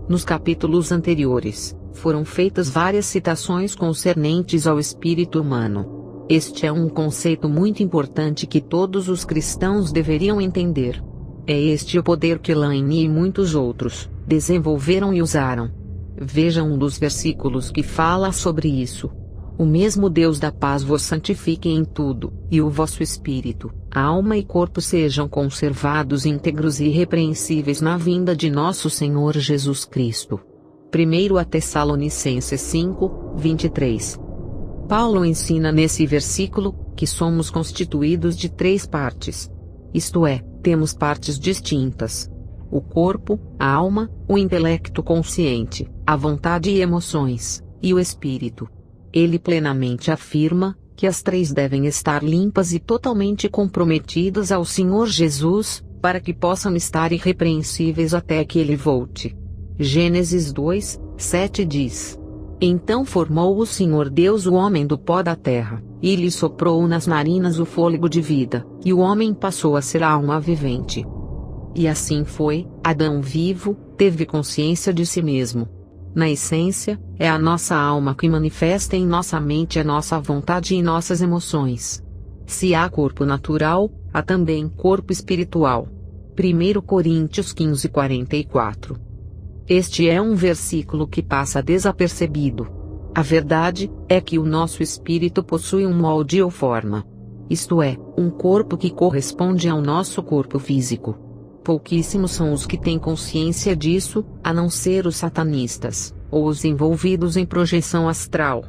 Nos capítulos anteriores, foram feitas várias citações concernentes ao espírito humano. Este é um conceito muito importante que todos os cristãos deveriam entender. É este o poder que Elaine e muitos outros desenvolveram e usaram. Veja um dos versículos que fala sobre isso. O mesmo Deus da paz vos santifique em tudo, e o vosso espírito, alma e corpo sejam conservados íntegros e irrepreensíveis na vinda de nosso Senhor Jesus Cristo. 1 Tessalonicenses 5, 23. Paulo ensina nesse versículo que somos constituídos de 3 partes. Isto é, temos partes distintas: o corpo, a alma, o intelecto consciente, a vontade e emoções, e o espírito. Ele plenamente afirma que as 3 devem estar limpas e totalmente comprometidas ao Senhor Jesus, para que possam estar irrepreensíveis até que Ele volte. Gênesis 2, 7 diz: Então formou o Senhor Deus o homem do pó da terra, e lhe soprou nas narinas o fôlego de vida, e o homem passou a ser alma vivente. E assim foi, Adão vivo, teve consciência de si mesmo. Na essência, é a nossa alma que manifesta em nossa mente a nossa vontade e nossas emoções. Se há corpo natural, há também corpo espiritual. 1 Coríntios 15, 44. Este é um versículo que passa desapercebido. A verdade é que o nosso espírito possui um molde ou forma. Isto é, um corpo que corresponde ao nosso corpo físico. Pouquíssimos são os que têm consciência disso, a não ser os satanistas, ou os envolvidos em projeção astral.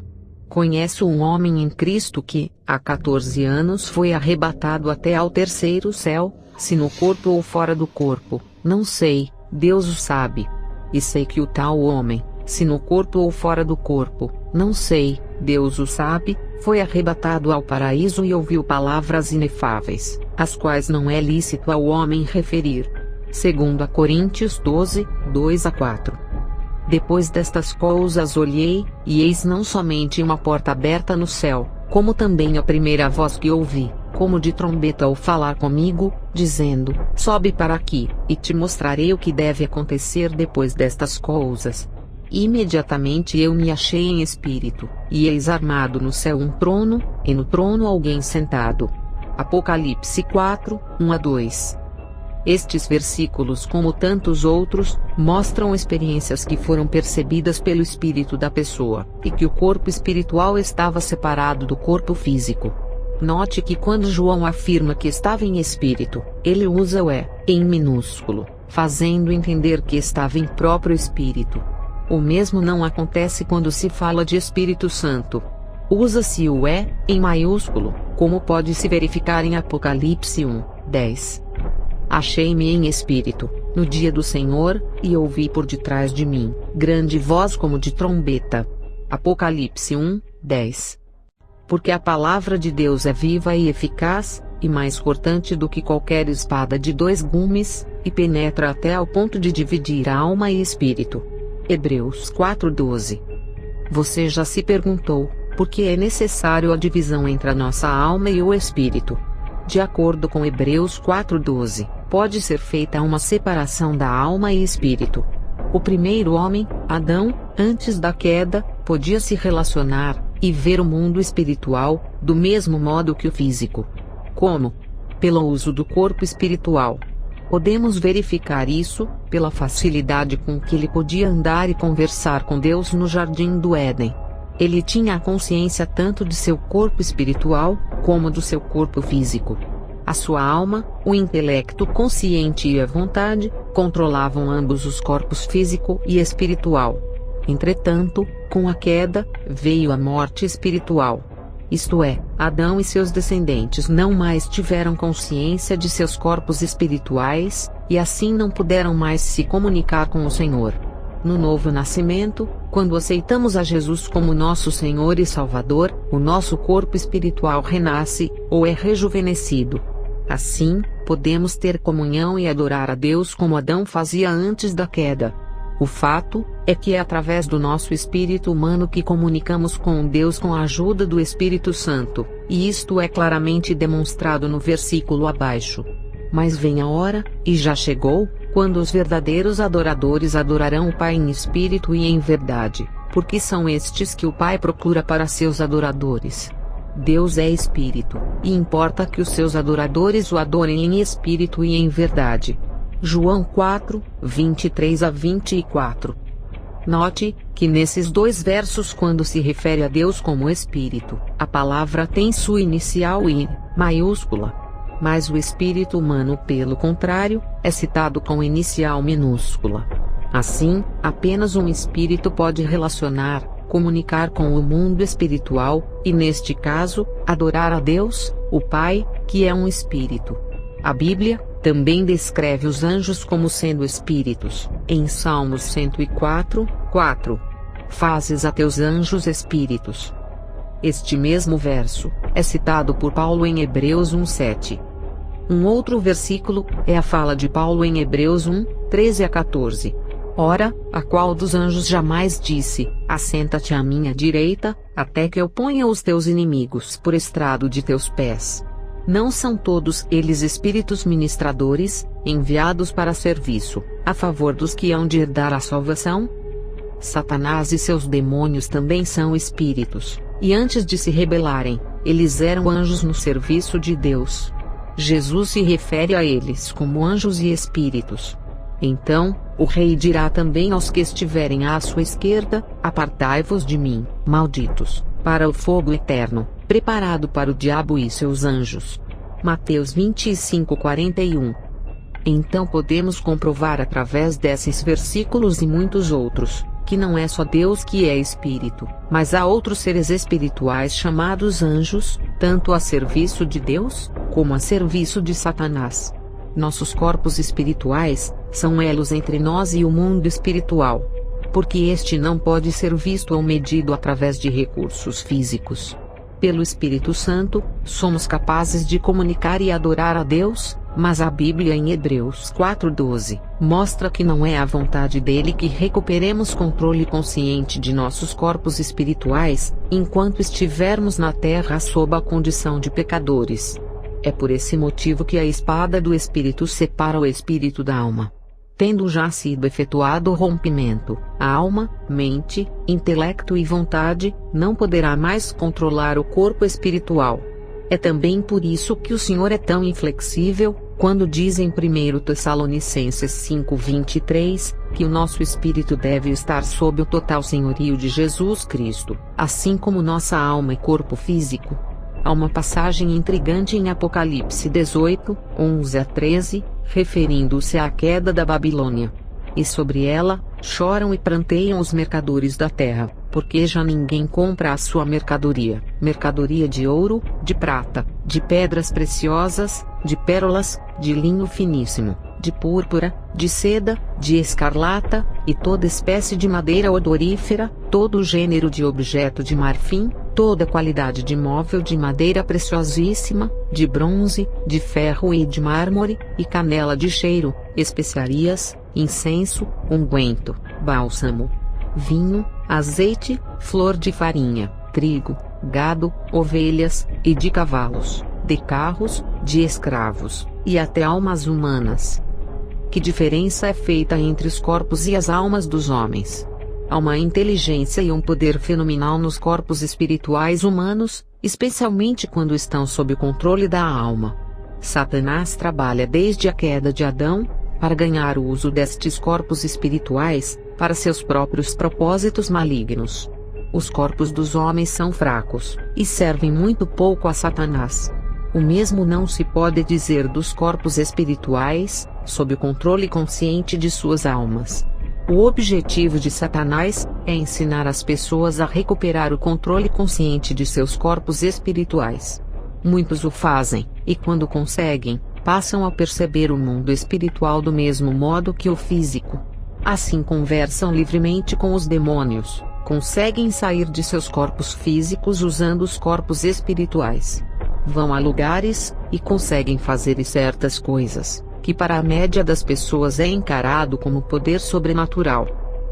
Conheço um homem em Cristo que, há 14 anos foi arrebatado até ao 3º céu, se no corpo ou fora do corpo, não sei, Deus o sabe. E sei que o tal homem, se no corpo ou fora do corpo, não sei, Deus o sabe, foi arrebatado ao paraíso e ouviu palavras inefáveis, as quais não é lícito ao homem referir. 2 Coríntios 12, 2-4. Depois destas coisas olhei, e eis não somente uma porta aberta no céu, como também a primeira voz que ouvi, como de trombeta ao falar comigo, dizendo: Sobe para aqui, e te mostrarei o que deve acontecer depois destas coisas. Imediatamente eu me achei em espírito, e eis armado no céu um trono, e no trono alguém sentado. Apocalipse 4, 1-2. Estes versículos, como tantos outros, mostram experiências que foram percebidas pelo espírito da pessoa, e que o corpo espiritual estava separado do corpo físico. Note que quando João afirma que estava em espírito, ele usa o em minúsculo, fazendo entender que estava em próprio espírito. O mesmo não acontece quando se fala de Espírito Santo. Usa-se o em maiúsculo, como pode se verificar em Apocalipse 1, 10. Achei-me em espírito, no dia do Senhor, e ouvi por detrás de mim, grande voz como de trombeta. Apocalipse 1, 10. Porque a palavra de Deus é viva e eficaz, e mais cortante do que qualquer espada de 2 gumes, e penetra até ao ponto de dividir a alma e espírito. Hebreus 4:12. Você já se perguntou, por que é necessário a divisão entre a nossa alma e o espírito? De acordo com Hebreus 4:12, pode ser feita uma separação da alma e espírito. O primeiro homem, Adão, antes da queda, podia se relacionar e ver o mundo espiritual, do mesmo modo que o físico. Como? Pelo uso do corpo espiritual. Podemos verificar isso, pela facilidade com que ele podia andar e conversar com Deus no jardim do Éden. Ele tinha a consciência tanto de seu corpo espiritual, como do seu corpo físico. A sua alma, o intelecto consciente e a vontade, controlavam ambos os corpos físico e espiritual. Entretanto, com a queda, veio a morte espiritual. Isto é, Adão e seus descendentes não mais tiveram consciência de seus corpos espirituais, e assim não puderam mais se comunicar com o Senhor. No novo nascimento, quando aceitamos a Jesus como nosso Senhor e Salvador, o nosso corpo espiritual renasce, ou é rejuvenescido. Assim, podemos ter comunhão e adorar a Deus como Adão fazia antes da queda. O fato é que é através do nosso espírito humano que comunicamos com Deus com a ajuda do Espírito Santo, e isto é claramente demonstrado no versículo abaixo. Mas vem a hora, e já chegou, quando os verdadeiros adoradores adorarão o Pai em espírito e em verdade, porque são estes que o Pai procura para seus adoradores. Deus é espírito, e importa que os seus adoradores o adorem em espírito e em verdade. João 4, 23 a 24. Note, que nesses dois versos, quando se refere a Deus como espírito, a palavra tem sua inicial I, maiúscula. Mas o espírito humano, pelo contrário, é citado com inicial minúscula. Assim, apenas um espírito pode relacionar, comunicar com o mundo espiritual, e neste caso, adorar a Deus, o Pai, que é um espírito. A Bíblia também descreve os anjos como sendo espíritos, em Salmos 104, 4. Fazes a teus anjos espíritos. Este mesmo verso é citado por Paulo em Hebreus 1:7. Um outro versículo é a fala de Paulo em Hebreus 1, 13 a 14. Ora, a qual dos anjos jamais disse: assenta-te à minha direita, até que eu ponha os teus inimigos por estrado de teus pés? Não são todos eles espíritos ministradores, enviados para serviço, a favor dos que hão de herdar a salvação? Satanás e seus demônios também são espíritos, e antes de se rebelarem, eles eram anjos no serviço de Deus. Jesus se refere a eles como anjos e espíritos. Então, o rei dirá também aos que estiverem à sua esquerda: apartai-vos de mim, malditos, para o fogo eterno, preparado para o diabo e seus anjos. Mateus 25:41. Então podemos comprovar através desses versículos e muitos outros, que não é só Deus que é espírito, mas há outros seres espirituais chamados anjos, tanto a serviço de Deus, como a serviço de Satanás. Nossos corpos espirituais são elos entre nós e o mundo espiritual, porque este não pode ser visto ou medido através de recursos físicos. Pelo Espírito Santo, somos capazes de comunicar e adorar a Deus, mas a Bíblia em Hebreus 4:12 mostra que não é a vontade dele que recuperemos controle consciente de nossos corpos espirituais, enquanto estivermos na terra sob a condição de pecadores. É por esse motivo que a espada do Espírito separa o espírito da alma. Tendo já sido efetuado o rompimento, a alma, mente, intelecto e vontade não poderá mais controlar o corpo espiritual. É também por isso que o Senhor é tão inflexível, quando diz em 1 Tessalonicenses 5:23, que o nosso espírito deve estar sob o total senhorio de Jesus Cristo, assim como nossa alma e corpo físico. Há uma passagem intrigante em Apocalipse 18, 11 a 13, referindo-se à queda da Babilônia. E sobre ela, choram e pranteiam os mercadores da terra, porque já ninguém compra a sua mercadoria, mercadoria de ouro, de prata, de pedras preciosas, de pérolas, de linho finíssimo, de púrpura, de seda, de escarlata, e toda espécie de madeira odorífera, todo gênero de objeto de marfim, toda qualidade de móvel de madeira preciosíssima, de bronze, de ferro e de mármore, e canela de cheiro, especiarias, incenso, unguento, bálsamo, vinho, azeite, flor de farinha, trigo, gado, ovelhas, e de cavalos, de carros, de escravos, e até almas humanas. Que diferença é feita entre os corpos e as almas dos homens? Há uma inteligência e um poder fenomenal nos corpos espirituais humanos, especialmente quando estão sob o controle da alma. Satanás trabalha desde a queda de Adão, para ganhar o uso destes corpos espirituais, para seus próprios propósitos malignos. Os corpos dos homens são fracos, e servem muito pouco a Satanás. O mesmo não se pode dizer dos corpos espirituais, sob o controle consciente de suas almas. O objetivo de Satanás é ensinar as pessoas a recuperar o controle consciente de seus corpos espirituais. Muitos o fazem, e quando conseguem, passam a perceber o mundo espiritual do mesmo modo que o físico. Assim conversam livremente com os demônios, conseguem sair de seus corpos físicos usando os corpos espirituais. Vão a lugares, e conseguem fazer certas coisas, que para a média das pessoas é encarado como poder sobrenatural.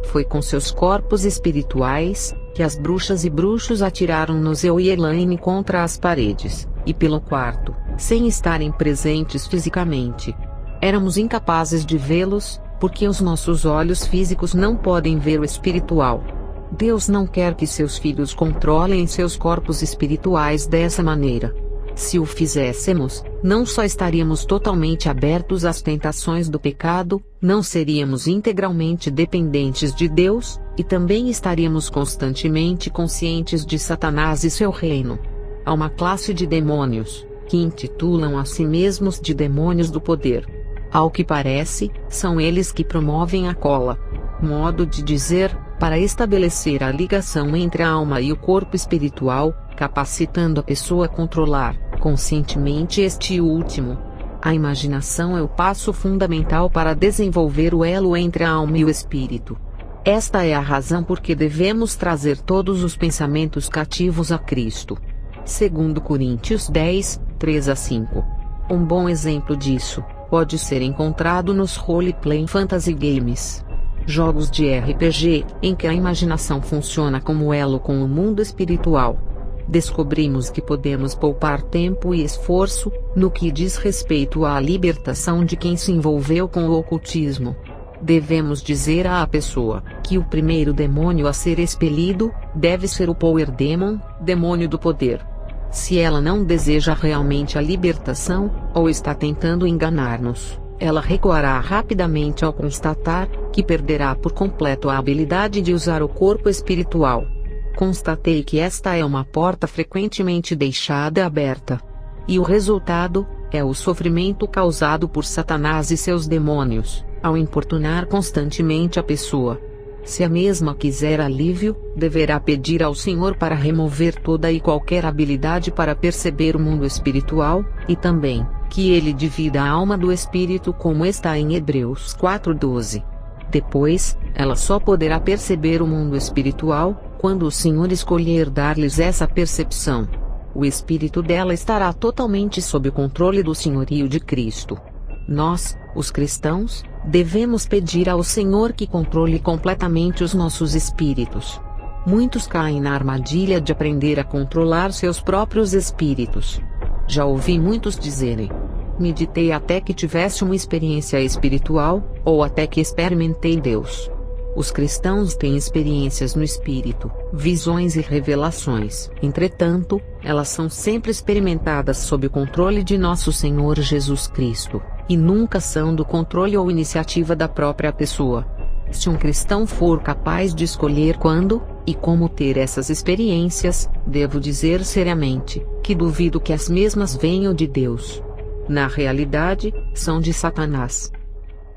Foi com seus corpos espirituais, que as bruxas e bruxos atiraram Noseu e Elaine contra as paredes, e pelo quarto, sem estarem presentes fisicamente. Éramos incapazes de vê-los, porque os nossos olhos físicos não podem ver o espiritual. Deus não quer que seus filhos controlem seus corpos espirituais dessa maneira. Se o fizéssemos, não só estaríamos totalmente abertos às tentações do pecado, não seríamos integralmente dependentes de Deus, e também estaríamos constantemente conscientes de Satanás e seu reino. Há uma classe de demônios, que intitulam a si mesmos de demônios do poder. Ao que parece, são eles que promovem a cola. Modo de dizer, para estabelecer a ligação entre a alma e o corpo espiritual, capacitando a pessoa a controlar, conscientemente este último. A imaginação é o passo fundamental para desenvolver o elo entre a alma e o espírito. Esta é a razão por que devemos trazer todos os pensamentos cativos a Cristo. Segundo Coríntios 10, 3-5. Um bom exemplo disso pode ser encontrado nos Role-Playing Fantasy Games. Jogos de RPG, em que a imaginação funciona como elo com o mundo espiritual. Descobrimos que podemos poupar tempo e esforço, no que diz respeito à libertação de quem se envolveu com o ocultismo. Devemos dizer à pessoa, que o primeiro demônio a ser expelido, deve ser o Power Demon, demônio do poder. Se ela não deseja realmente a libertação, ou está tentando enganar-nos, ela recuará rapidamente ao constatar, que perderá por completo a habilidade de usar o corpo espiritual. Constatei que esta é uma porta frequentemente deixada aberta. E o resultado, é o sofrimento causado por Satanás e seus demônios, ao importunar constantemente a pessoa. Se a mesma quiser alívio, deverá pedir ao Senhor para remover toda e qualquer habilidade para perceber o mundo espiritual, e também, que ele divida a alma do espírito como está em Hebreus 4:12. Depois, ela só poderá perceber o mundo espiritual, quando o Senhor escolher dar-lhes essa percepção. O espírito dela estará totalmente sob o controle do senhorio de Cristo. Nós, os cristãos, devemos pedir ao Senhor que controle completamente os nossos espíritos. Muitos caem na armadilha de aprender a controlar seus próprios espíritos. Já ouvi muitos dizerem: meditei até que tivesse uma experiência espiritual, ou até que experimentei Deus. Os cristãos têm experiências no espírito, visões e revelações. Entretanto, elas são sempre experimentadas sob o controle de nosso Senhor Jesus Cristo, e nunca são do controle ou iniciativa da própria pessoa. Se um cristão for capaz de escolher quando e como ter essas experiências, devo dizer seriamente, que duvido que as mesmas venham de Deus. Na realidade, são de Satanás.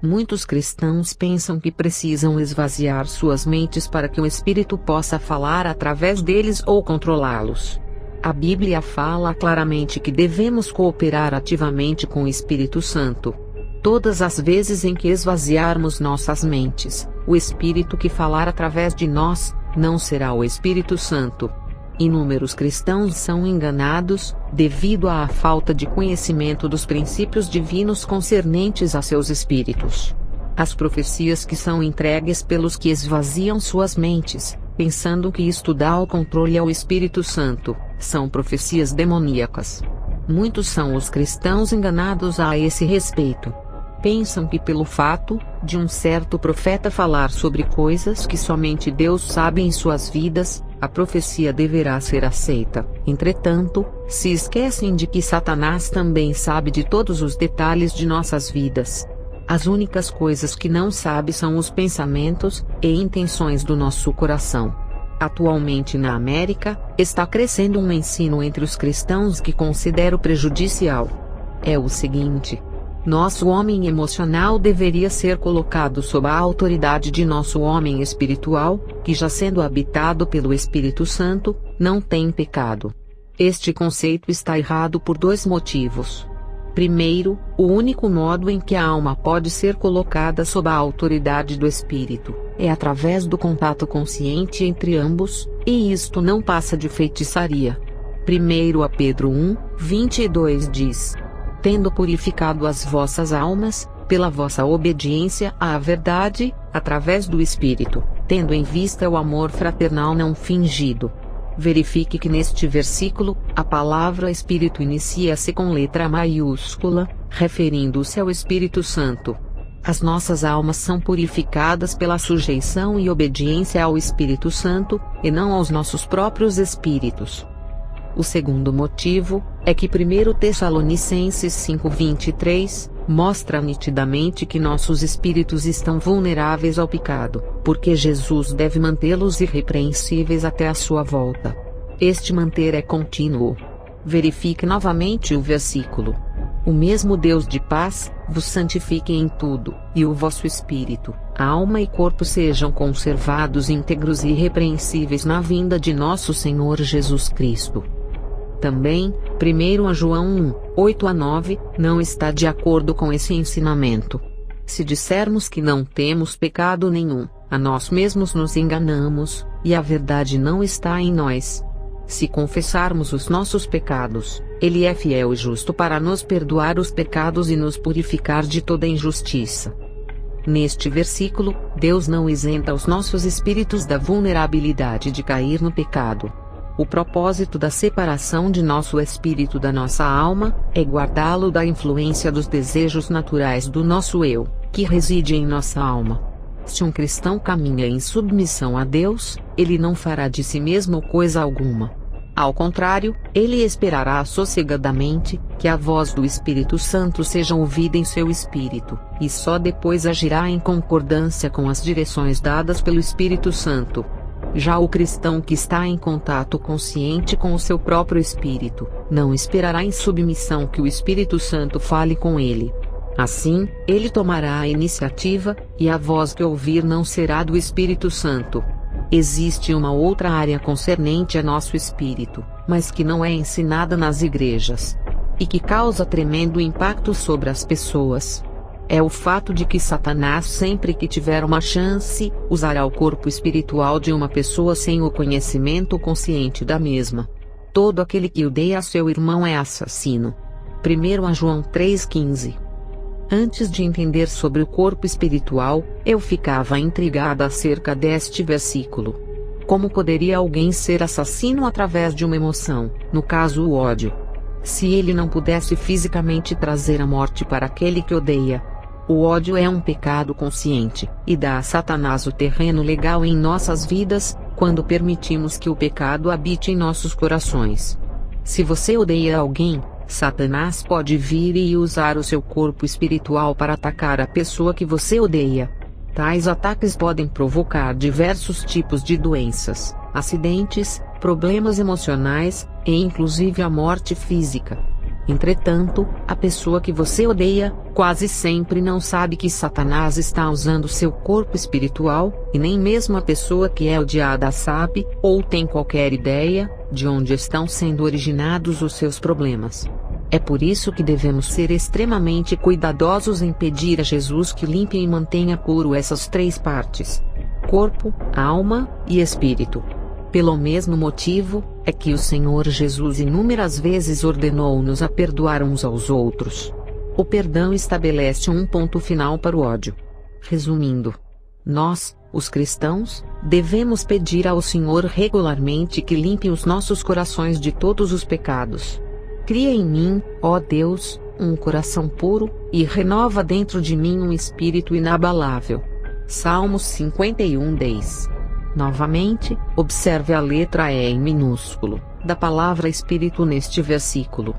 Muitos cristãos pensam que precisam esvaziar suas mentes para que o Espírito possa falar através deles ou controlá-los. A Bíblia fala claramente que devemos cooperar ativamente com o Espírito Santo. Todas as vezes em que esvaziarmos nossas mentes, o Espírito que falar através de nós, não será o Espírito Santo. Inúmeros cristãos são enganados, devido à falta de conhecimento dos princípios divinos concernentes a seus espíritos. As profecias que são entregues pelos que esvaziam suas mentes, pensando que isto dá o controle ao Espírito Santo, são profecias demoníacas. Muitos são os cristãos enganados a esse respeito. Pensam que pelo fato de um certo profeta falar sobre coisas que somente Deus sabe em suas vidas, a profecia deverá ser aceita. Entretanto, se esquecem de que Satanás também sabe de todos os detalhes de nossas vidas. As únicas coisas que não sabe são os pensamentos e intenções do nosso coração. Atualmente na América, está crescendo um ensino entre os cristãos que considero prejudicial. É o seguinte: nosso homem emocional deveria ser colocado sob a autoridade de nosso homem espiritual, que já sendo habitado pelo Espírito Santo, não tem pecado. Este conceito está errado por dois motivos. Primeiro, o único modo em que a alma pode ser colocada sob a autoridade do Espírito, é através do contato consciente entre ambos, e isto não passa de feitiçaria. 1 Pedro 1:22 diz: tendo purificado as vossas almas, pela vossa obediência à verdade, através do Espírito, tendo em vista o amor fraternal não fingido. Verifique que neste versículo, a palavra Espírito inicia-se com letra maiúscula, referindo-se ao Espírito Santo. As nossas almas são purificadas pela sujeição e obediência ao Espírito Santo, e não aos nossos próprios espíritos. O segundo motivo é que 1 Tessalonicenses 5:23 mostra nitidamente que nossos espíritos estão vulneráveis ao pecado, porque Jesus deve mantê-los irrepreensíveis até a sua volta. Este manter é contínuo. Verifique novamente o versículo. O mesmo Deus de paz vos santifique em tudo, e o vosso espírito, alma e corpo sejam conservados íntegros e irrepreensíveis na vinda de nosso Senhor Jesus Cristo. Também, 1 João 1:8-9, não está de acordo com esse ensinamento. Se dissermos que não temos pecado nenhum, a nós mesmos nos enganamos, e a verdade não está em nós. Se confessarmos os nossos pecados, Ele é fiel e justo para nos perdoar os pecados e nos purificar de toda injustiça. Neste versículo, Deus não isenta os nossos espíritos da vulnerabilidade de cair no pecado. O propósito da separação de nosso espírito da nossa alma é guardá-lo da influência dos desejos naturais do nosso eu, que reside em nossa alma. Se um cristão caminha em submissão a Deus, ele não fará de si mesmo coisa alguma. Ao contrário, ele esperará sossegadamente que a voz do Espírito Santo seja ouvida em seu espírito, e só depois agirá em concordância com as direções dadas pelo Espírito Santo. Já o cristão que está em contato consciente com o seu próprio espírito, não esperará em submissão que o Espírito Santo fale com ele. Assim, ele tomará a iniciativa, e a voz que ouvir não será do Espírito Santo. Existe uma outra área concernente a nosso espírito, mas que não é ensinada nas igrejas, e que causa tremendo impacto sobre as pessoas. É o fato de que Satanás, sempre que tiver uma chance, usará o corpo espiritual de uma pessoa sem o conhecimento consciente da mesma. Todo aquele que odeia seu irmão é assassino. 1 João 3,15. Antes de entender sobre o corpo espiritual, eu ficava intrigada acerca deste versículo. Como poderia alguém ser assassino através de uma emoção, no caso o ódio? Se ele não pudesse fisicamente trazer a morte para aquele que odeia. O ódio é um pecado consciente, e dá a Satanás o terreno legal em nossas vidas, quando permitimos que o pecado habite em nossos corações. Se você odeia alguém, Satanás pode vir e usar o seu corpo espiritual para atacar a pessoa que você odeia. Tais ataques podem provocar diversos tipos de doenças, acidentes, problemas emocionais, e inclusive a morte física. Entretanto, a pessoa que você odeia, quase sempre não sabe que Satanás está usando seu corpo espiritual, e nem mesmo a pessoa que é odiada sabe, ou tem qualquer ideia, de onde estão sendo originados os seus problemas. É por isso que devemos ser extremamente cuidadosos em pedir a Jesus que limpe e mantenha puro essas três partes: corpo, alma e espírito. Pelo mesmo motivo, é que o Senhor Jesus inúmeras vezes ordenou-nos a perdoar uns aos outros. O perdão estabelece um ponto final para o ódio. Resumindo, nós, os cristãos, devemos pedir ao Senhor regularmente que limpe os nossos corações de todos os pecados. Cria em mim, ó Deus, um coração puro, e renova dentro de mim um espírito inabalável. Salmos 51:10. Novamente, observe a letra E em minúsculo, da palavra espírito neste versículo.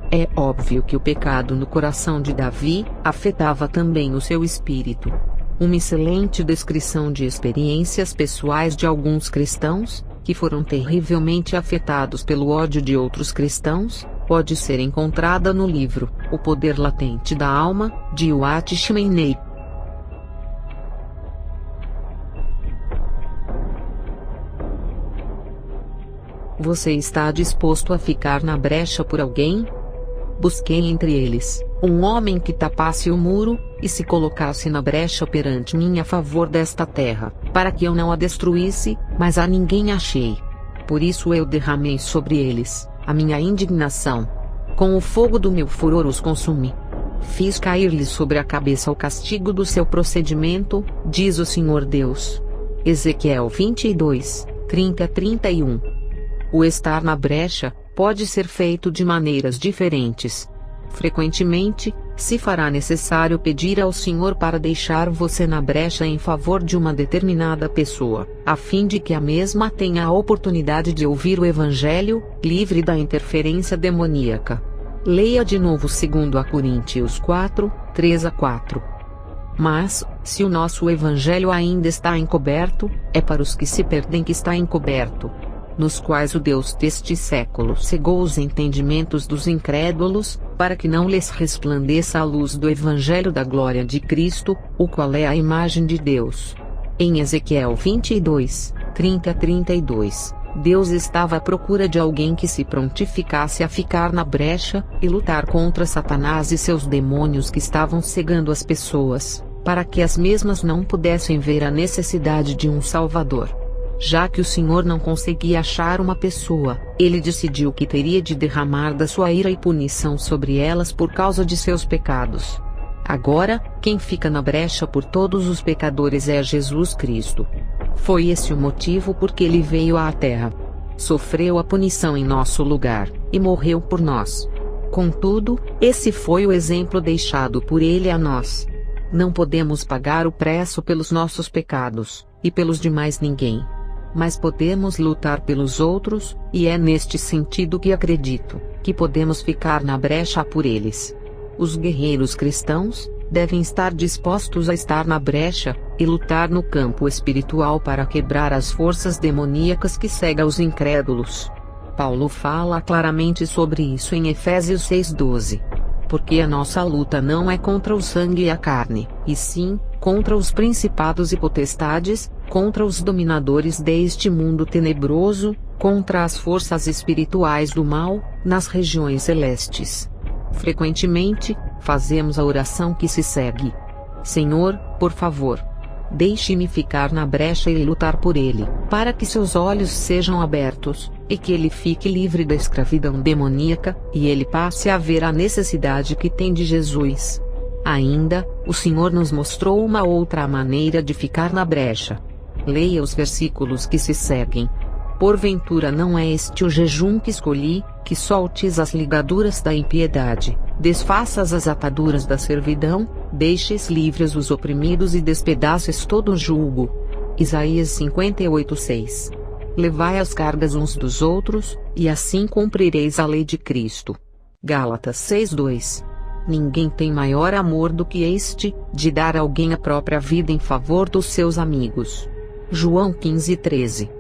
É óbvio que o pecado no coração de Davi afetava também o seu espírito. Uma excelente descrição de experiências pessoais de alguns cristãos, que foram terrivelmente afetados pelo ódio de outros cristãos, pode ser encontrada no livro O Poder Latente da Alma, de Watt Shimney. Você está disposto a ficar na brecha por alguém? Busquei entre eles um homem que tapasse o muro, e se colocasse na brecha perante mim a favor desta terra, para que eu não a destruísse, mas a ninguém achei. Por isso eu derramei sobre eles a minha indignação. Com o fogo do meu furor os consumi. Fiz cair-lhes sobre a cabeça o castigo do seu procedimento, diz o Senhor Deus. Ezequiel 22, 30-31. O estar na brecha pode ser feito de maneiras diferentes. Frequentemente, se fará necessário pedir ao Senhor para deixar você na brecha em favor de uma determinada pessoa, a fim de que a mesma tenha a oportunidade de ouvir o Evangelho, livre da interferência demoníaca. Leia de novo 2 Coríntios 4, 3-4. Mas, se o nosso Evangelho ainda está encoberto, é para os que se perdem que está encoberto, nos quais o Deus deste século cegou os entendimentos dos incrédulos, para que não lhes resplandeça a luz do Evangelho da glória de Cristo, o qual é a imagem de Deus. Em Ezequiel 22, 30-32, Deus estava à procura de alguém que se prontificasse a ficar na brecha, e lutar contra Satanás e seus demônios que estavam cegando as pessoas, para que as mesmas não pudessem ver a necessidade de um Salvador. Já que o Senhor não conseguia achar uma pessoa, ele decidiu que teria de derramar da sua ira e punição sobre elas por causa de seus pecados. Agora, quem fica na brecha por todos os pecadores é Jesus Cristo. Foi esse o motivo por que ele veio à terra. Sofreu a punição em nosso lugar, e morreu por nós. Contudo, esse foi o exemplo deixado por ele a nós. Não podemos pagar o preço pelos nossos pecados, e pelos de mais ninguém. Mas podemos lutar pelos outros, e é neste sentido que acredito que podemos ficar na brecha por eles. Os guerreiros cristãos devem estar dispostos a estar na brecha e lutar no campo espiritual para quebrar as forças demoníacas que cegam os incrédulos. Paulo fala claramente sobre isso em Efésios 6:12. Porque a nossa luta não é contra o sangue e a carne, e sim contra os principados e potestades, contra os dominadores deste mundo tenebroso, contra as forças espirituais do mal, nas regiões celestes. Frequentemente, fazemos a oração que se segue: Senhor, por favor, deixe-me ficar na brecha e lutar por ele, para que seus olhos sejam abertos, e que ele fique livre da escravidão demoníaca, e ele passe a ver a necessidade que tem de Jesus. Ainda, o Senhor nos mostrou uma outra maneira de ficar na brecha. Leia os versículos que se seguem. Porventura não é este o jejum que escolhi, que soltes as ligaduras da impiedade, desfaças as ataduras da servidão, deixes livres os oprimidos e despedaces todo o jugo. Isaías 58:6. Levai as cargas uns dos outros, e assim cumprireis a lei de Cristo. Gálatas 6:2. Ninguém tem maior amor do que este, de dar a alguém a própria vida em favor dos seus amigos. João 15:13.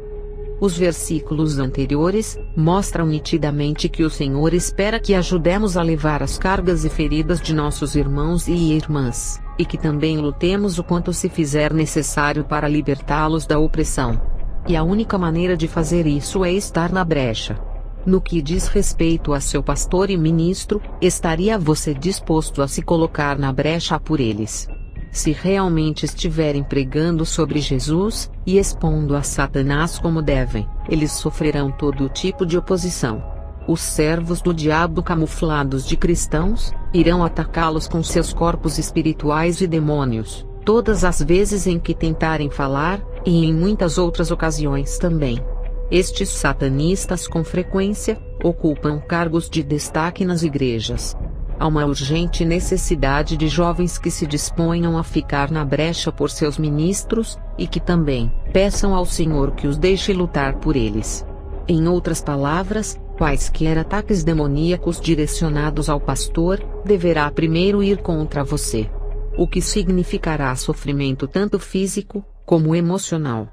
Os versículos anteriores mostram nitidamente que o Senhor espera que ajudemos a levar as cargas e feridas de nossos irmãos e irmãs, e que também lutemos o quanto se fizer necessário para libertá-los da opressão. E a única maneira de fazer isso é estar na brecha. No que diz respeito a seu pastor e ministro, estaria você disposto a se colocar na brecha por eles? Se realmente estiverem pregando sobre Jesus, e expondo a Satanás como devem, eles sofrerão todo tipo de oposição. Os servos do diabo camuflados de cristãos, irão atacá-los com seus corpos espirituais e demônios, todas as vezes em que tentarem falar, e em muitas outras ocasiões também. Estes satanistas com frequência ocupam cargos de destaque nas igrejas. Há uma urgente necessidade de jovens que se disponham a ficar na brecha por seus ministros, e que também peçam ao Senhor que os deixe lutar por eles. Em outras palavras, quaisquer ataques demoníacos direcionados ao pastor, deverá primeiro ir contra você. O que significará sofrimento tanto físico, como emocional.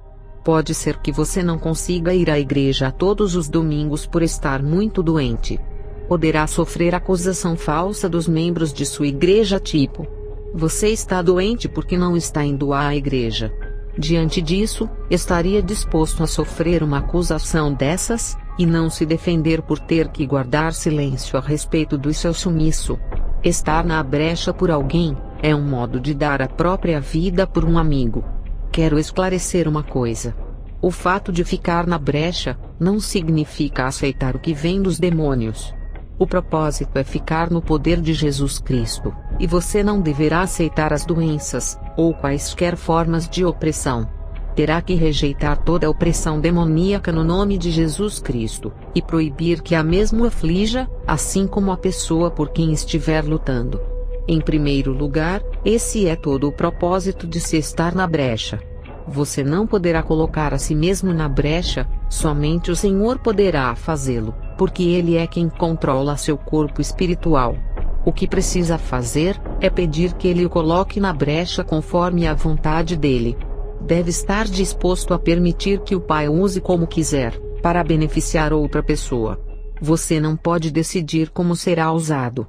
Pode ser que você não consiga ir à igreja todos os domingos por estar muito doente. Poderá sofrer acusação falsa dos membros de sua igreja tipo: você está doente porque não está indo à igreja. Diante disso, estaria disposto a sofrer uma acusação dessas, e não se defender por ter que guardar silêncio a respeito do seu sumiço? Estar na brecha por alguém, é um modo de dar a própria vida por um amigo. Quero esclarecer uma coisa. O fato de ficar na brecha, não significa aceitar o que vem dos demônios. O propósito é ficar no poder de Jesus Cristo, e você não deverá aceitar as doenças, ou quaisquer formas de opressão. terá que rejeitar toda a opressão demoníaca no nome de Jesus Cristo, e proibir que a mesmo aflija, assim como a pessoa por quem estiver lutando. Em primeiro lugar, esse é todo o propósito de se estar na brecha. Você não poderá colocar a si mesmo na brecha, somente o Senhor poderá fazê-lo, porque Ele é quem controla seu corpo espiritual. O que precisa fazer, é pedir que Ele o coloque na brecha conforme a vontade dEle. Deve estar disposto a permitir que o Pai o use como quiser, para beneficiar outra pessoa. Você não pode decidir como será usado.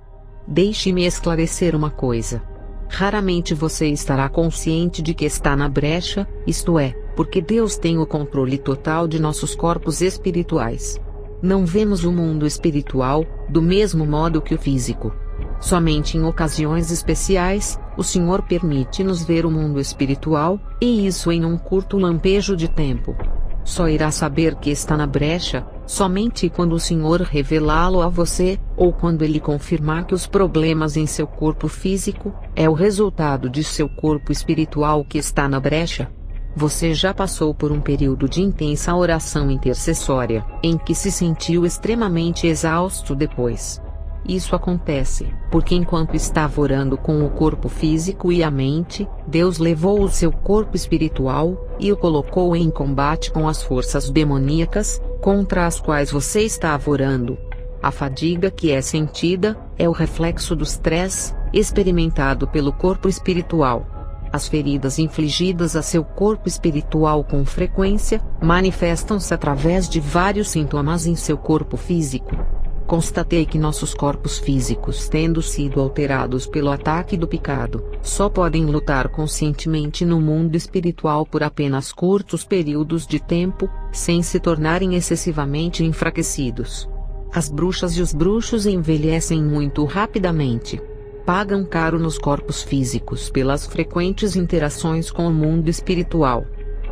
Deixe-me esclarecer uma coisa. Raramente você estará consciente de que está na brecha, isto é, porque Deus tem o controle total de nossos corpos espirituais. Não vemos o mundo espiritual, do mesmo modo que o físico. Somente em ocasiões especiais, o Senhor permite-nos ver o mundo espiritual, e isso em um curto lampejo de tempo. Só irá saber que está na brecha, somente quando o Senhor revelá-lo a você, ou quando Ele confirmar que os problemas em seu corpo físico, é o resultado de seu corpo espiritual que está na brecha. Você já passou por um período de intensa oração intercessória, em que se sentiu extremamente exausto depois. Isso acontece, porque enquanto estava orando com o corpo físico e a mente, Deus levou o seu corpo espiritual, e o colocou em combate com as forças demoníacas, contra as quais você estava orando. A fadiga que é sentida, é o reflexo do estresse, experimentado pelo corpo espiritual. As feridas infligidas a seu corpo espiritual com frequência, manifestam-se através de vários sintomas em seu corpo físico. Constatei que nossos corpos físicos, tendo sido alterados pelo ataque do pecado, só podem lutar conscientemente no mundo espiritual por apenas curtos períodos de tempo, sem se tornarem excessivamente enfraquecidos. As bruxas e os bruxos envelhecem muito rapidamente. Pagam caro nos corpos físicos pelas frequentes interações com o mundo espiritual.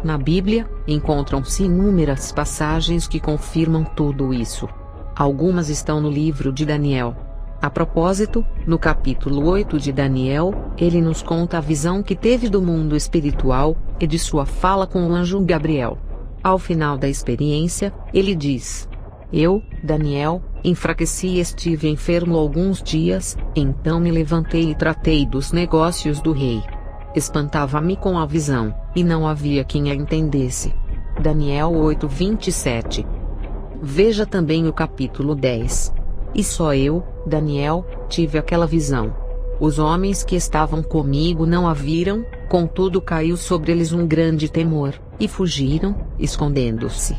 Na Bíblia, encontram-se inúmeras passagens que confirmam tudo isso. Algumas estão no livro de Daniel. A propósito, no capítulo 8 de Daniel, ele nos conta a visão que teve do mundo espiritual, e de sua fala com o anjo Gabriel. Ao final da experiência, ele diz: Eu, Daniel, enfraqueci e estive enfermo alguns dias, então me levantei e tratei dos negócios do rei. Espantava-me com a visão, e não havia quem a entendesse. Daniel 8:27. Veja também o capítulo 10. E só eu, Daniel, tive aquela visão. Os homens que estavam comigo não a viram, contudo caiu sobre eles um grande temor, e fugiram, escondendo-se.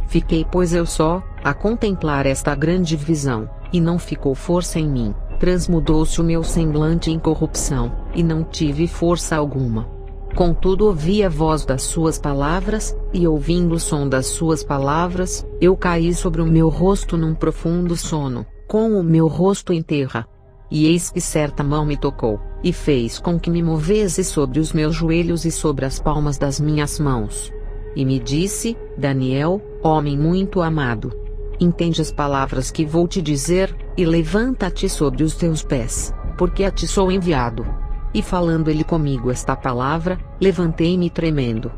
Fiquei pois eu só, a contemplar esta grande visão, e não ficou força em mim, transmudou-se o meu semblante em corrupção, e não tive força alguma. Contudo ouvi a voz das suas palavras, e ouvindo o som das suas palavras, eu caí sobre o meu rosto num profundo sono, com o meu rosto em terra. E eis que certa mão me tocou, e fez com que me movesse sobre os meus joelhos e sobre as palmas das minhas mãos. E me disse: Daniel, homem muito amado, entende as palavras que vou te dizer, e levanta-te sobre os teus pés, porque a ti sou enviado. E falando ele comigo esta palavra, levantei-me tremendo.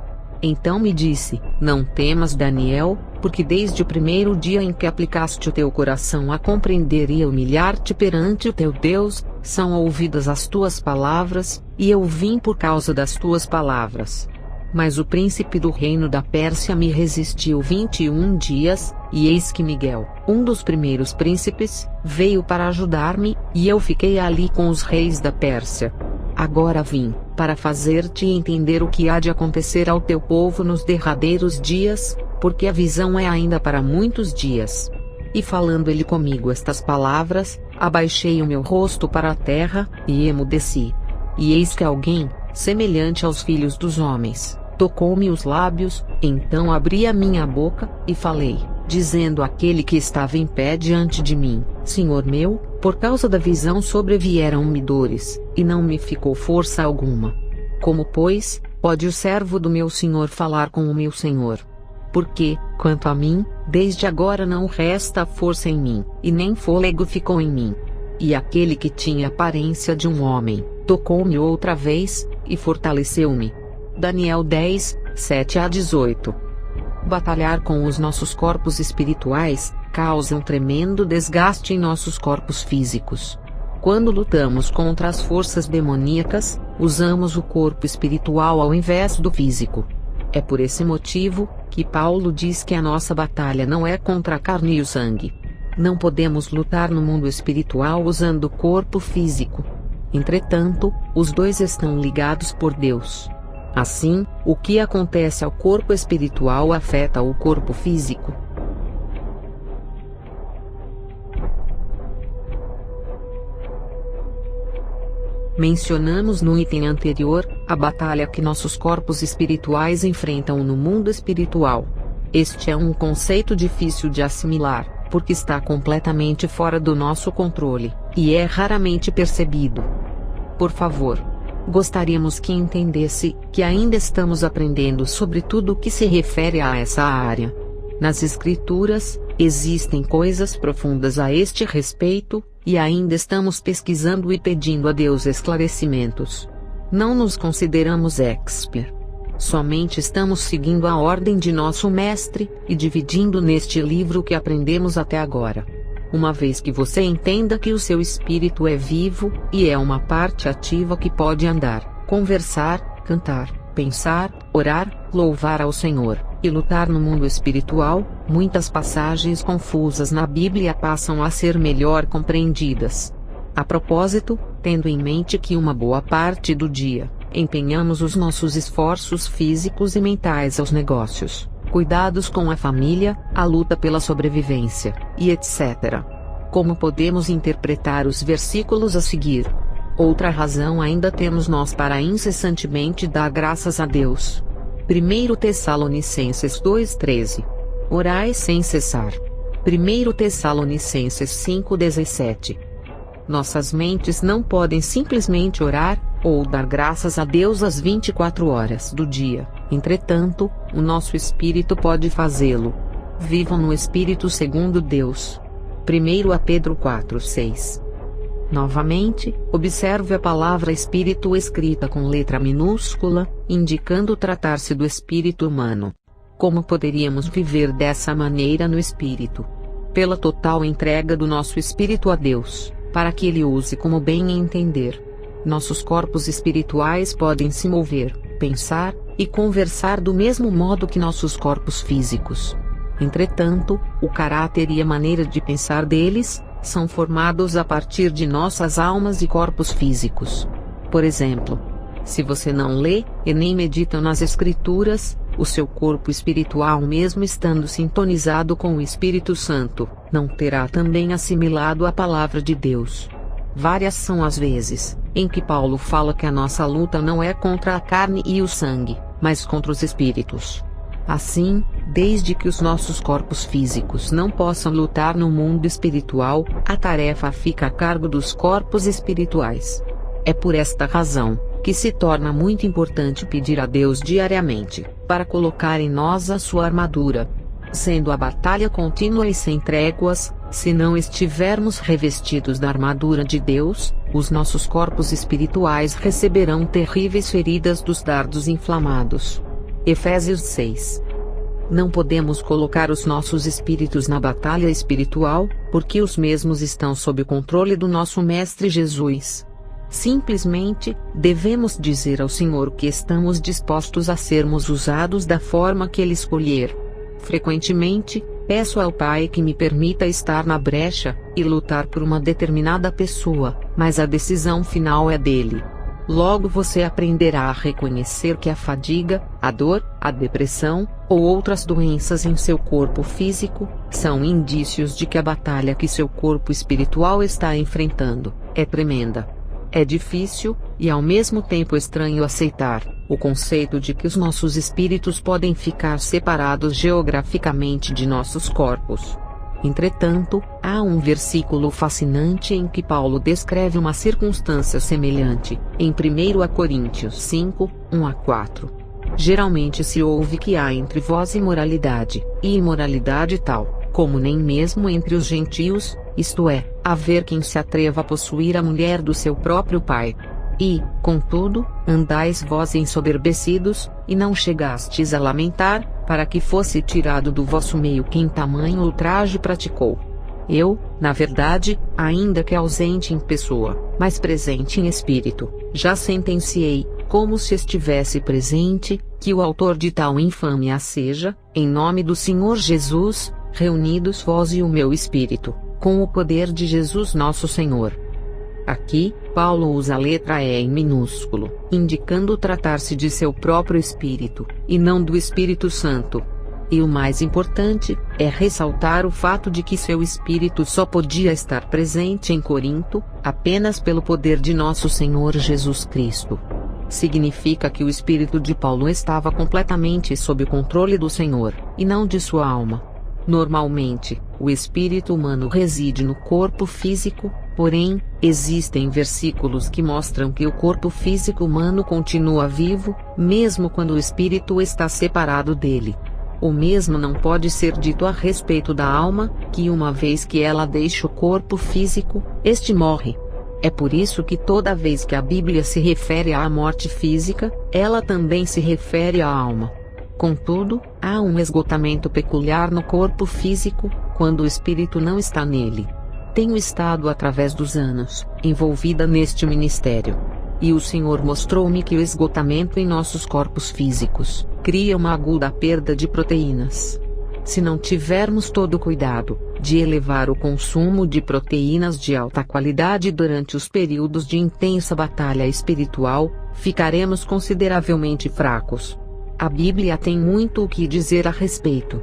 Então me disse: Não temas, Daniel, porque desde o primeiro dia em que aplicaste o teu coração a compreender e a humilhar-te perante o teu Deus, são ouvidas as tuas palavras, e eu vim por causa das tuas palavras. Mas o príncipe do reino da Pérsia me resistiu 21 dias, e eis que Miguel, um dos primeiros príncipes, veio para ajudar-me, e eu fiquei ali com os reis da Pérsia. Agora vim, para fazer-te entender o que há de acontecer ao teu povo nos derradeiros dias, porque a visão é ainda para muitos dias. E falando ele comigo estas palavras, abaixei o meu rosto para a terra, e emudeci. E eis que alguém, semelhante aos filhos dos homens, tocou-me os lábios, então abri a minha boca, e falei, dizendo àquele que estava em pé diante de mim: Senhor meu, por causa da visão sobrevieram-me dores, e não me ficou força alguma. Como, pois, pode o servo do meu senhor falar com o meu senhor? Porque, quanto a mim, desde agora não resta força em mim, e nem fôlego ficou em mim. E aquele que tinha aparência de um homem, tocou-me outra vez, e fortaleceu-me. Daniel 10, 7 a 18. Batalhar com os nossos corpos espirituais causa um tremendo desgaste em nossos corpos físicos. Quando lutamos contra as forças demoníacas, usamos o corpo espiritual ao invés do físico. É por esse motivo que Paulo diz que a nossa batalha não é contra a carne e o sangue. Não podemos lutar no mundo espiritual usando o corpo físico. Entretanto, os dois estão ligados por Deus. Assim, o que acontece ao corpo espiritual afeta o corpo físico. Mencionamos no item anterior a batalha que nossos corpos espirituais enfrentam no mundo espiritual. Este é um conceito difícil de assimilar, porque está completamente fora do nosso controle, e é raramente percebido. Por favor, gostaríamos que entendesse que ainda estamos aprendendo sobre tudo o que se refere a essa área. Nas Escrituras, existem coisas profundas a este respeito, e ainda estamos pesquisando e pedindo a Deus esclarecimentos. Não nos consideramos expert. Somente estamos seguindo a ordem de nosso mestre, e dividindo neste livro o que aprendemos até agora. Uma vez que você entenda que o seu espírito é vivo, e é uma parte ativa que pode andar, conversar, cantar, pensar, orar, louvar ao Senhor, e lutar no mundo espiritual, muitas passagens confusas na Bíblia passam a ser melhor compreendidas. A propósito, tendo em mente que uma boa parte do dia, empenhamos os nossos esforços físicos e mentais aos negócios, cuidados com a família, a luta pela sobrevivência, e etc. Como podemos interpretar os versículos a seguir? Outra razão ainda temos nós para incessantemente dar graças a Deus. 1 Tessalonicenses 2:13. Orai sem cessar. 1 Tessalonicenses 5:17. Nossas mentes não podem simplesmente orar, ou dar graças a Deus às 24 horas do dia, entretanto, o nosso espírito pode fazê-lo. Vivam no Espírito segundo Deus. 1 Pedro 4:6. Novamente, observe a palavra espírito escrita com letra minúscula, indicando tratar-se do espírito humano. Como poderíamos viver dessa maneira no espírito? Pela total entrega do nosso espírito a Deus, para que Ele use como bem entender. Nossos corpos espirituais podem se mover, pensar e conversar do mesmo modo que nossos corpos físicos. Entretanto, o caráter e a maneira de pensar deles são formados a partir de nossas almas e corpos físicos. Por exemplo, se você não lê e nem medita nas Escrituras, o seu corpo espiritual, mesmo estando sintonizado com o Espírito Santo, não terá também assimilado a palavra de Deus. Várias são as vezes em que Paulo fala que a nossa luta não é contra a carne e o sangue, mas contra os espíritos. Assim, desde que os nossos corpos físicos não possam lutar no mundo espiritual, a tarefa fica a cargo dos corpos espirituais. É por esta razão que se torna muito importante pedir a Deus diariamente, para colocar em nós a sua armadura. Sendo a batalha contínua e sem tréguas, se não estivermos revestidos da armadura de Deus, os nossos corpos espirituais receberão terríveis feridas dos dardos inflamados. Efésios 6. Não podemos colocar os nossos espíritos na batalha espiritual, porque os mesmos estão sob o controle do nosso Mestre Jesus. Simplesmente, devemos dizer ao Senhor que estamos dispostos a sermos usados da forma que Ele escolher. Frequentemente, peço ao Pai que me permita estar na brecha e lutar por uma determinada pessoa, mas a decisão final é dele. Logo você aprenderá a reconhecer que a fadiga, a dor, a depressão, ou outras doenças em seu corpo físico, são indícios de que a batalha que seu corpo espiritual está enfrentando é tremenda. É difícil, e ao mesmo tempo estranho aceitar, o conceito de que os nossos espíritos podem ficar separados geograficamente de nossos corpos. Entretanto, há um versículo fascinante em que Paulo descreve uma circunstância semelhante, em 1 Coríntios 5, 1-4. Geralmente se ouve que há entre vós imoralidade, e imoralidade tal, como nem mesmo entre os gentios, isto é, haver quem se atreva a possuir a mulher do seu próprio pai. E, contudo, andais vós ensoberbecidos, e não chegastes a lamentar, para que fosse tirado do vosso meio quem tamanho ultraje praticou. Eu, na verdade, ainda que ausente em pessoa, mas presente em espírito, já sentenciei, como se estivesse presente, que o autor de tal infâmia seja, em nome do Senhor Jesus, reunidos vós e o meu espírito, com o poder de Jesus nosso Senhor. Aqui, Paulo usa a letra E em minúsculo, indicando tratar-se de seu próprio espírito, e não do Espírito Santo. E o mais importante, é ressaltar o fato de que seu espírito só podia estar presente em Corinto, apenas pelo poder de nosso Senhor Jesus Cristo. Significa que o espírito de Paulo estava completamente sob o controle do Senhor, e não de sua alma. Normalmente, o espírito humano reside no corpo físico, porém, existem versículos que mostram que o corpo físico humano continua vivo, mesmo quando o espírito está separado dele. O mesmo não pode ser dito a respeito da alma, que uma vez que ela deixa o corpo físico, este morre. É por isso que toda vez que a Bíblia se refere à morte física, ela também se refere à alma. Contudo, há um esgotamento peculiar no corpo físico, quando o espírito não está nele. Tenho estado através dos anos, envolvida neste ministério. E o Senhor mostrou-me que o esgotamento em nossos corpos físicos cria uma aguda perda de proteínas. Se não tivermos todo o cuidado de elevar o consumo de proteínas de alta qualidade durante os períodos de intensa batalha espiritual, ficaremos consideravelmente fracos. A Bíblia tem muito o que dizer a respeito.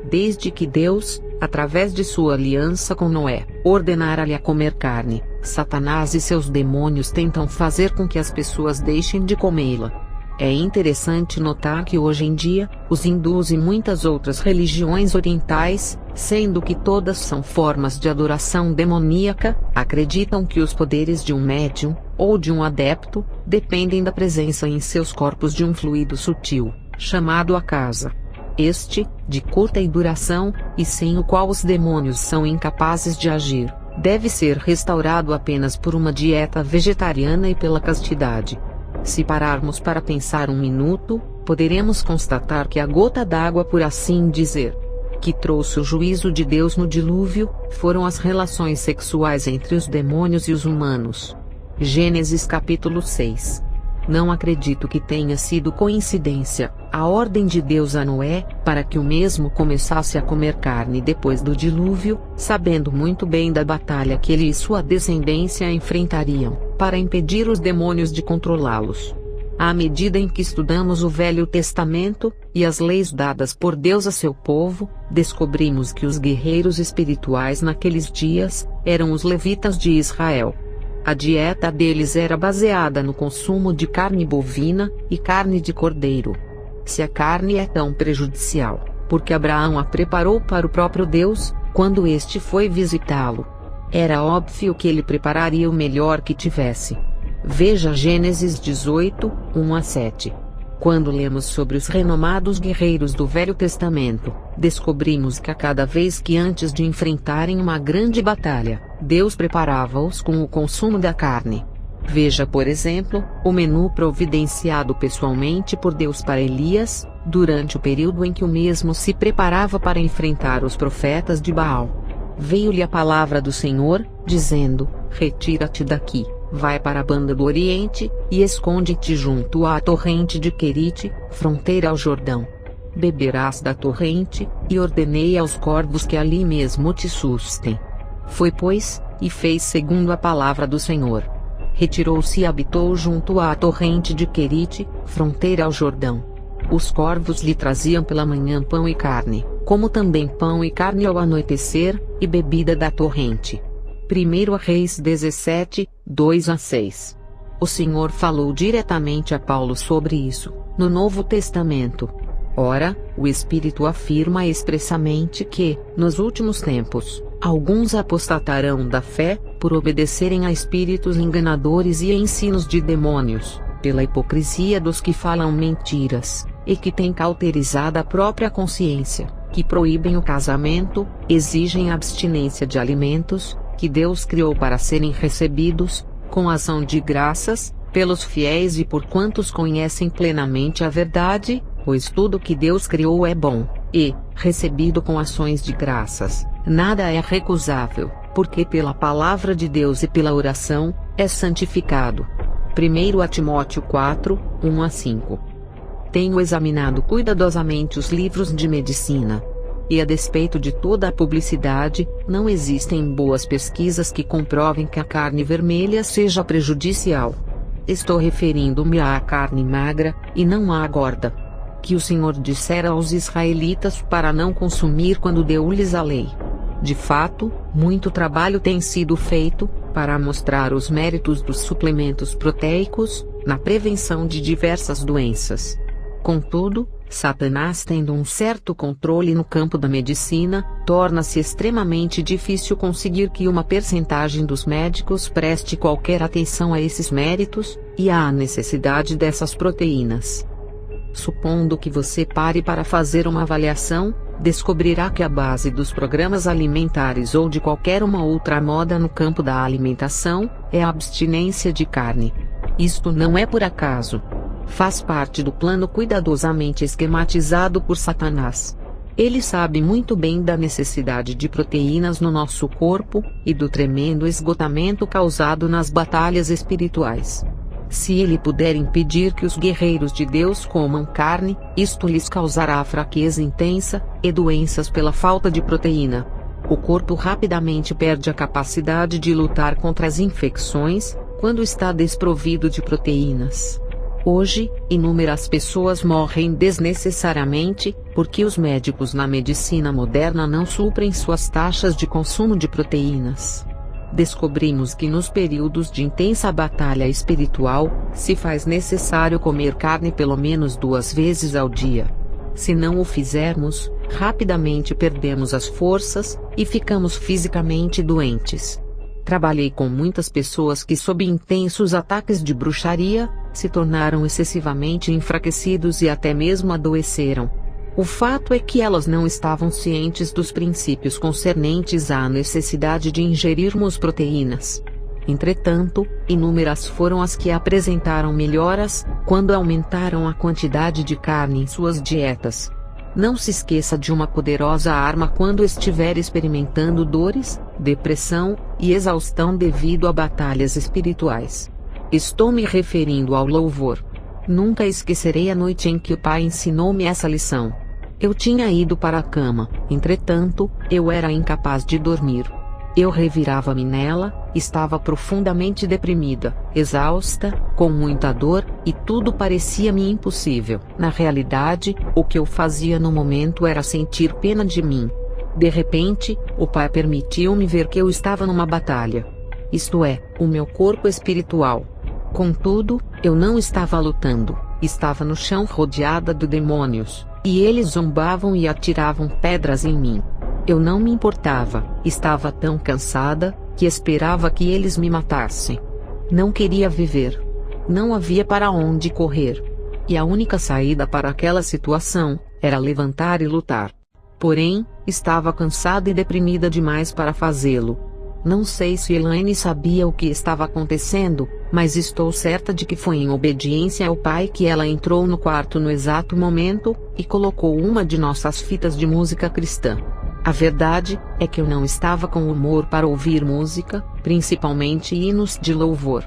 Desde que Deus, através de sua aliança com Noé, ordenara-lhe a comer carne, Satanás e seus demônios tentam fazer com que as pessoas deixem de comê-la. É interessante notar que hoje em dia, os hindus e muitas outras religiões orientais, sendo que todas são formas de adoração demoníaca, acreditam que os poderes de um médium, ou de um adepto, dependem da presença em seus corpos de um fluido sutil, chamado akasa. Este, de curta duração, e sem o qual os demônios são incapazes de agir, deve ser restaurado apenas por uma dieta vegetariana e pela castidade. Se pararmos para pensar um minuto, poderemos constatar que a gota d'água, por assim dizer, que trouxe o juízo de Deus no dilúvio, foram as relações sexuais entre os demônios e os humanos. Gênesis capítulo 6. Não acredito que tenha sido coincidência a ordem de Deus a Noé, para que o mesmo começasse a comer carne depois do dilúvio, sabendo muito bem da batalha que ele e sua descendência enfrentariam, para impedir os demônios de controlá-los. À medida em que estudamos o Velho Testamento, e as leis dadas por Deus a seu povo, descobrimos que os guerreiros espirituais naqueles dias, eram os levitas de Israel. A dieta deles era baseada no consumo de carne bovina, e carne de cordeiro. Se a carne é tão prejudicial, porque Abraão a preparou para o próprio Deus, quando este foi visitá-lo, era óbvio que ele prepararia o melhor que tivesse. Veja Gênesis 18, 1-7. Quando lemos sobre os renomados guerreiros do Velho Testamento, descobrimos que a cada vez que antes de enfrentarem uma grande batalha, Deus preparava-os com o consumo da carne. Veja, por exemplo, o menu providenciado pessoalmente por Deus para Elias, durante o período em que o mesmo se preparava para enfrentar os profetas de Baal. Veio-lhe a palavra do Senhor, dizendo: retira-te daqui, vai para a banda do Oriente, e esconde-te junto à torrente de Querite, fronteira ao Jordão. Beberás da torrente, e ordenei aos corvos que ali mesmo te sustem. Foi, pois, e fez segundo a palavra do Senhor. Retirou-se e habitou junto à torrente de Querite, fronteira ao Jordão. Os corvos lhe traziam pela manhã pão e carne, como também pão e carne ao anoitecer, e bebida da torrente. 1 Reis 17, 2-6. O Senhor falou diretamente a Paulo sobre isso, no Novo Testamento. Ora, o Espírito afirma expressamente que, nos últimos tempos, alguns apostatarão da fé, por obedecerem a espíritos enganadores e ensinos de demônios, pela hipocrisia dos que falam mentiras, e que têm cauterizado a própria consciência, que proíbem o casamento, exigem abstinência de alimentos, que Deus criou para serem recebidos, com ação de graças, pelos fiéis e por quantos conhecem plenamente a verdade, pois tudo que Deus criou é bom, e, recebido com ações de graças, nada é recusável, porque pela palavra de Deus e pela oração, é santificado. 1 Timóteo 4, 1-5. Tenho examinado cuidadosamente os livros de medicina. E a despeito de toda a publicidade, não existem boas pesquisas que comprovem que a carne vermelha seja prejudicial. Estou referindo-me à carne magra, e não à gorda. Que o Senhor dissera aos israelitas para não consumir quando deu-lhes a lei. De fato, muito trabalho tem sido feito, para mostrar os méritos dos suplementos proteicos, na prevenção de diversas doenças. Contudo, Satanás, tendo um certo controle no campo da medicina, torna-se extremamente difícil conseguir que uma percentagem dos médicos preste qualquer atenção a esses méritos, e à necessidade dessas proteínas. Supondo que você pare para fazer uma avaliação, descobrirá que a base dos programas alimentares ou de qualquer uma outra moda no campo da alimentação, é a abstinência de carne. Isto não é por acaso. Faz parte do plano cuidadosamente esquematizado por Satanás. Ele sabe muito bem da necessidade de proteínas no nosso corpo, e do tremendo esgotamento causado nas batalhas espirituais. Se ele puder impedir que os guerreiros de Deus comam carne, isto lhes causará fraqueza intensa, e doenças pela falta de proteína. O corpo rapidamente perde a capacidade de lutar contra as infecções, quando está desprovido de proteínas. Hoje, inúmeras pessoas morrem desnecessariamente, porque os médicos na medicina moderna não suprem suas taxas de consumo de proteínas. Descobrimos que nos períodos de intensa batalha espiritual, se faz necessário comer carne pelo menos 2 vezes ao dia. Se não o fizermos, rapidamente perdemos as forças, e ficamos fisicamente doentes. Trabalhei com muitas pessoas que, sob intensos ataques de bruxaria, se tornaram excessivamente enfraquecidos e até mesmo adoeceram. O fato é que elas não estavam cientes dos princípios concernentes à necessidade de ingerirmos proteínas. Entretanto, inúmeras foram as que apresentaram melhoras, quando aumentaram a quantidade de carne em suas dietas. Não se esqueça de uma poderosa arma quando estiver experimentando dores, depressão e exaustão devido a batalhas espirituais. Estou me referindo ao louvor. Nunca esquecerei a noite em que o Pai ensinou-me essa lição. Eu tinha ido para a cama, entretanto, eu era incapaz de dormir. Eu revirava-me nela, estava profundamente deprimida, exausta, com muita dor, e tudo parecia-me impossível. Na realidade, o que eu fazia no momento era sentir pena de mim. De repente, o Pai permitiu-me ver que eu estava numa batalha. Isto é, o meu corpo espiritual. Contudo, eu não estava lutando, estava no chão rodeada de demônios, e eles zombavam e atiravam pedras em mim. Eu não me importava, estava tão cansada, que esperava que eles me matassem. Não queria viver. Não havia para onde correr. E a única saída para aquela situação, era levantar e lutar. Porém, estava cansada e deprimida demais para fazê-lo. Não sei se Elaine sabia o que estava acontecendo, mas estou certa de que foi em obediência ao Pai que ela entrou no quarto no exato momento, e colocou uma de nossas fitas de música cristã. A verdade é que eu não estava com humor para ouvir música, principalmente hinos de louvor.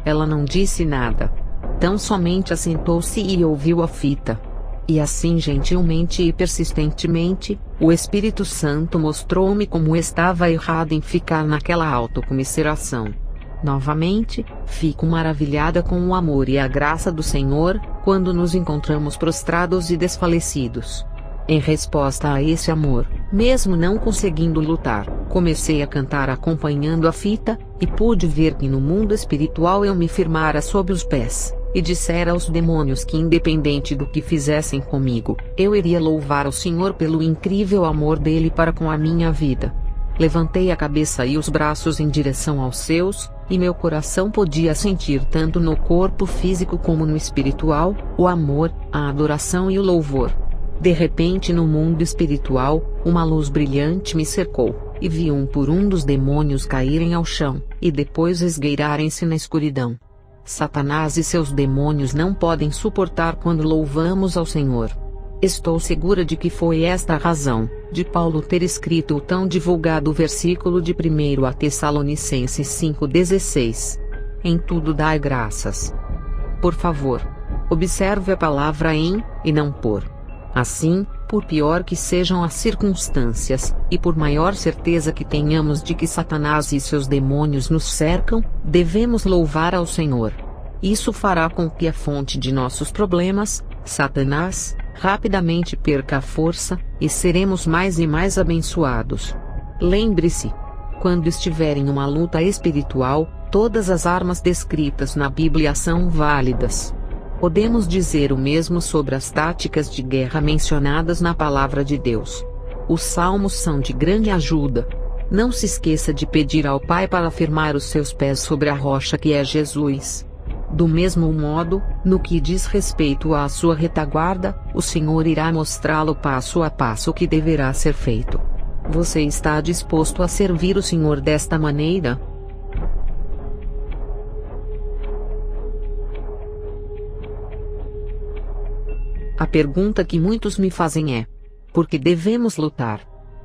Ela não disse nada. Tão somente assentou-se e ouviu a fita. E assim, gentilmente e persistentemente, o Espírito Santo mostrou-me como estava errado em ficar naquela autocomiseração. Novamente, fico maravilhada com o amor e a graça do Senhor, quando nos encontramos prostrados e desfalecidos. Em resposta a esse amor, mesmo não conseguindo lutar, comecei a cantar acompanhando a fita, e pude ver que no mundo espiritual eu me firmara sob os pés, e dissera aos demônios que, independente do que fizessem comigo, eu iria louvar o Senhor pelo incrível amor dele para com a minha vida. Levantei a cabeça e os braços em direção aos seus, e meu coração podia sentir tanto no corpo físico como no espiritual, o amor, a adoração e o louvor. De repente, no mundo espiritual, uma luz brilhante me cercou, e vi um por um dos demônios caírem ao chão, e depois esgueirarem-se na escuridão. Satanás e seus demônios não podem suportar quando louvamos ao Senhor. Estou segura de que foi esta a razão de Paulo ter escrito o tão divulgado versículo de 1 a Tessalonicenses 5,16. Em tudo dai graças. Por favor, observe a palavra em, e não por. Assim, por pior que sejam as circunstâncias, e por maior certeza que tenhamos de que Satanás e seus demônios nos cercam, devemos louvar ao Senhor. Isso fará com que a fonte de nossos problemas, Satanás, rapidamente perca a força, e seremos mais e mais abençoados. Lembre-se, quando estiver em uma luta espiritual, todas as armas descritas na Bíblia são válidas. Podemos dizer o mesmo sobre as táticas de guerra mencionadas na Palavra de Deus. Os salmos são de grande ajuda. Não se esqueça de pedir ao Pai para firmar os seus pés sobre a rocha que é Jesus. Do mesmo modo, no que diz respeito à sua retaguarda, o Senhor irá mostrá-lo passo a passo o que deverá ser feito. Você está disposto a servir o Senhor desta maneira? A pergunta que muitos me fazem é: por que devemos lutar?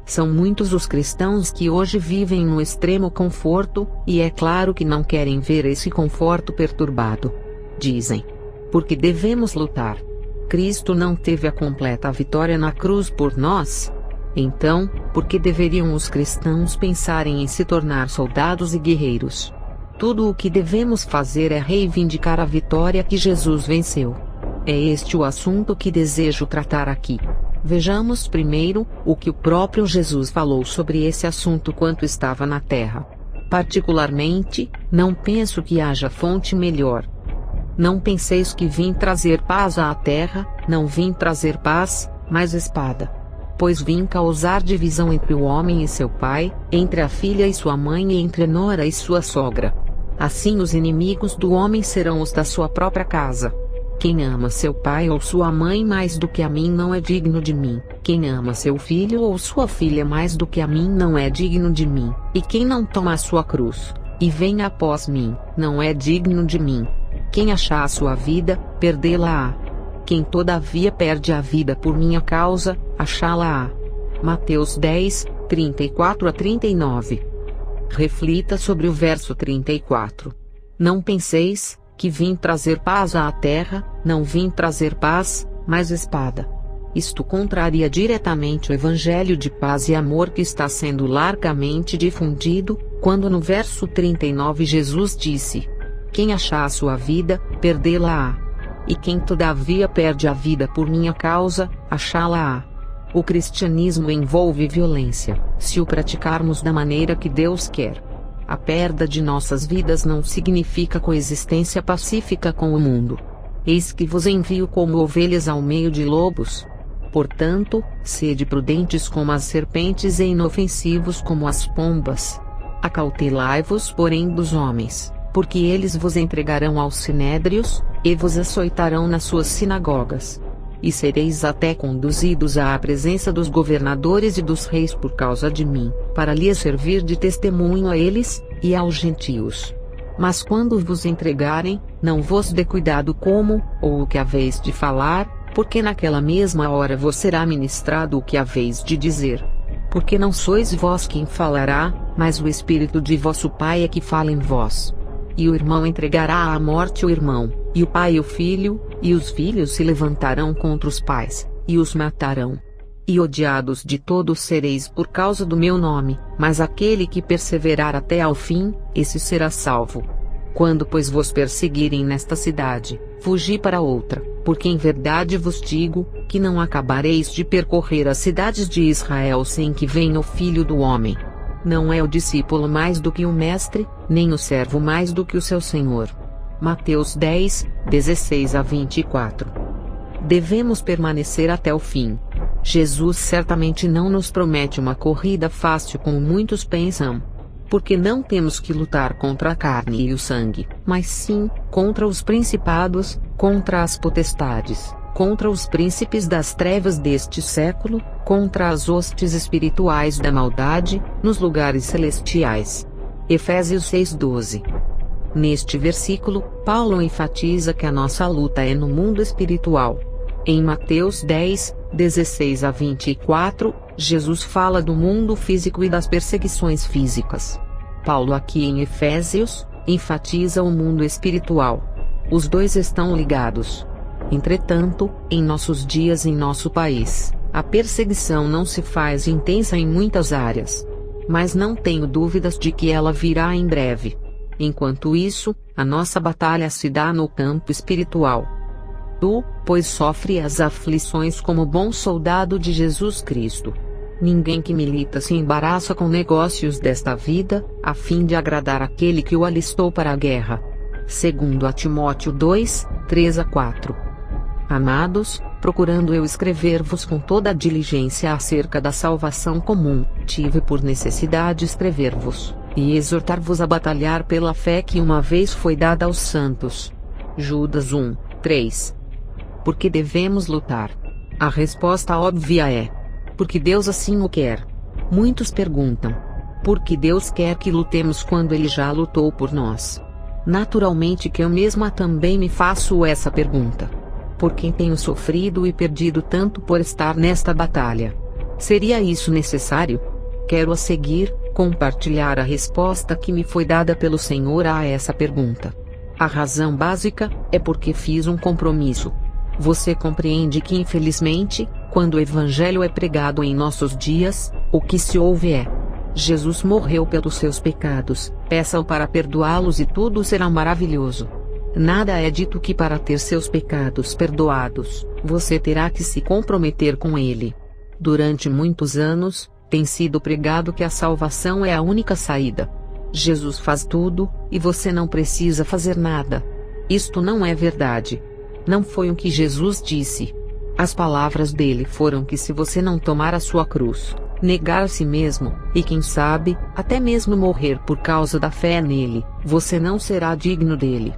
São muitos os cristãos que hoje vivem no extremo conforto, e é claro que não querem ver esse conforto perturbado. Dizem: por que devemos lutar? Cristo não teve a completa vitória na cruz por nós? Então, por que deveriam os cristãos pensarem em se tornar soldados e guerreiros? Tudo o que devemos fazer é reivindicar a vitória que Jesus venceu. É este o assunto que desejo tratar aqui. Vejamos primeiro o que o próprio Jesus falou sobre esse assunto quando estava na terra. Particularmente, não penso que haja fonte melhor. Não penseis que vim trazer paz à terra, não vim trazer paz, mas espada. Pois vim causar divisão entre o homem e seu pai, entre a filha e sua mãe e entre a nora e sua sogra. Assim os inimigos do homem serão os da sua própria casa. Quem ama seu pai ou sua mãe mais do que a mim não é digno de mim. Quem ama seu filho ou sua filha mais do que a mim não é digno de mim. E quem não toma a sua cruz, e vem após mim, não é digno de mim. Quem achar a sua vida, perdê-la-á. Quem todavia perde a vida por minha causa, achá-la-á. Mateus 10, 34 a 39. Reflita sobre o verso 34. Não penseis que vim trazer paz à terra, não vim trazer paz, mas espada. Isto contraria diretamente o evangelho de paz e amor que está sendo largamente difundido, quando no verso 39 Jesus disse: quem achar a sua vida, perdê-la-á. E quem todavia perde a vida por minha causa, achá-la-á. O cristianismo envolve violência, se o praticarmos da maneira que Deus quer. A perda de nossas vidas não significa coexistência pacífica com o mundo. Eis que vos envio como ovelhas ao meio de lobos. Portanto, sede prudentes como as serpentes e inofensivos como as pombas. Acautelai-vos, porém, dos homens, porque eles vos entregarão aos sinédrios, e vos açoitarão nas suas sinagogas. E sereis até conduzidos à presença dos governadores e dos reis por causa de mim, para lhes servir de testemunho a eles, e aos gentios. Mas quando vos entregarem, não vos dê cuidado como, ou o que haveis de falar, porque naquela mesma hora vos será ministrado o que haveis de dizer. Porque não sois vós quem falará, mas o Espírito de vosso Pai é que fala em vós. E o irmão entregará à morte o irmão, e o pai o filho, e os filhos se levantarão contra os pais, e os matarão. E odiados de todos sereis por causa do meu nome, mas aquele que perseverar até ao fim, esse será salvo. Quando pois vos perseguirem nesta cidade, fugi para outra, porque em verdade vos digo, que não acabareis de percorrer as cidades de Israel sem que venha o Filho do Homem. Não é o discípulo mais do que o mestre, nem o servo mais do que o seu senhor. Mateus 10, 16 a 24. Devemos permanecer até o fim. Jesus certamente não nos promete uma corrida fácil como muitos pensam. Porque não temos que lutar contra a carne e o sangue, mas sim, contra os principados, contra as potestades, contra os príncipes das trevas deste século, contra as hostes espirituais da maldade, nos lugares celestiais. Efésios 6:12. Neste versículo, Paulo enfatiza que a nossa luta é no mundo espiritual. Em Mateus 10, 16 a 24, Jesus fala do mundo físico e das perseguições físicas. Paulo aqui em Efésios, enfatiza o mundo espiritual. Os dois estão ligados. Entretanto, em nossos dias em nosso país, a perseguição não se faz intensa em muitas áreas. Mas não tenho dúvidas de que ela virá em breve. Enquanto isso, a nossa batalha se dá no campo espiritual. Tu, pois, sofre as aflições como bom soldado de Jesus Cristo. Ninguém que milita se embaraça com negócios desta vida, a fim de agradar aquele que o alistou para a guerra. Segundo a Timóteo 2, 3 a 4. Amados, procurando eu escrever-vos com toda a diligência acerca da salvação comum, tive por necessidade escrever-vos, e exortar-vos a batalhar pela fé que uma vez foi dada aos santos. Judas 1, 3. Por que devemos lutar? A resposta óbvia é: porque Deus assim o quer. Muitos perguntam: por que Deus quer que lutemos quando Ele já lutou por nós? Naturalmente que eu mesma também me faço essa pergunta. Por quem tenho sofrido e perdido tanto por estar nesta batalha? Seria isso necessário? Quero a seguir compartilhar a resposta que me foi dada pelo Senhor a essa pergunta. A razão básica é porque fiz um compromisso. Você compreende que infelizmente, quando o Evangelho é pregado em nossos dias, o que se ouve é: Jesus morreu pelos seus pecados, peça-o para perdoá-los e tudo será maravilhoso. Nada é dito que para ter seus pecados perdoados, você terá que se comprometer com Ele. Durante muitos anos, tem sido pregado que a salvação é a única saída. Jesus faz tudo, e você não precisa fazer nada. Isto não é verdade. Não foi o que Jesus disse. As palavras dele foram que se você não tomar a sua cruz, negar a si mesmo, e quem sabe, até mesmo morrer por causa da fé nele, você não será digno dele.